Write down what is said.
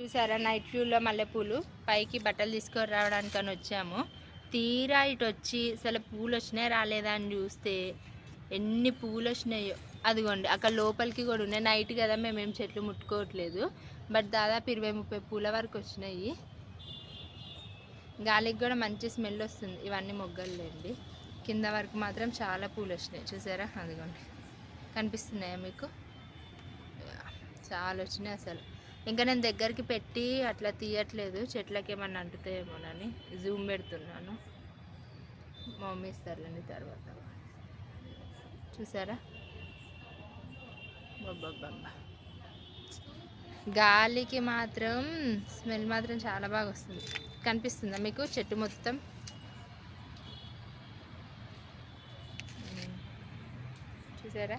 చూసారా నైట్ వ్యూలో మల్లెపూలు పైకి బట్టలు తీసుకొని రావడానికని వచ్చాము. తీరా ఇటు వచ్చి అసలు పూలు వచ్చినాయి రాలేదా అని చూస్తే ఎన్ని పూలు వచ్చినాయో. అదిగోండి అక్కడ లోపలికి కూడా ఉన్నాయి. నైట్ కదా మేమేం చెట్లు ముట్టుకోవట్లేదు, బట్ దాదాపు 20-30 పూల వరకు వచ్చినాయి. గాలికి కూడా మంచి స్మెల్ వస్తుంది. ఇవన్నీ మొగ్గలులేండి. కింద వరకు మాత్రం చాలా పూలు వచ్చినాయి చూసారా. అదిగోండి కనిపిస్తున్నాయా మీకు? చాలా వచ్చినాయి అసలు. ఇంకా నేను దగ్గరికి పెట్టి అట్లా తీయట్లేదు, చెట్లకి ఏమన్నా అంటుతాయేమోనని జూమ్ పెడుతున్నాను. మా మమ్మీ ఇస్తారులేండి తర్వాత. చూసారా బాబ్బా, గాలికి మాత్రం స్మెల్ మాత్రం చాలా బాగా వస్తుంది. కనిపిస్తుందా మీకు చెట్టు మొత్తం? చూసారా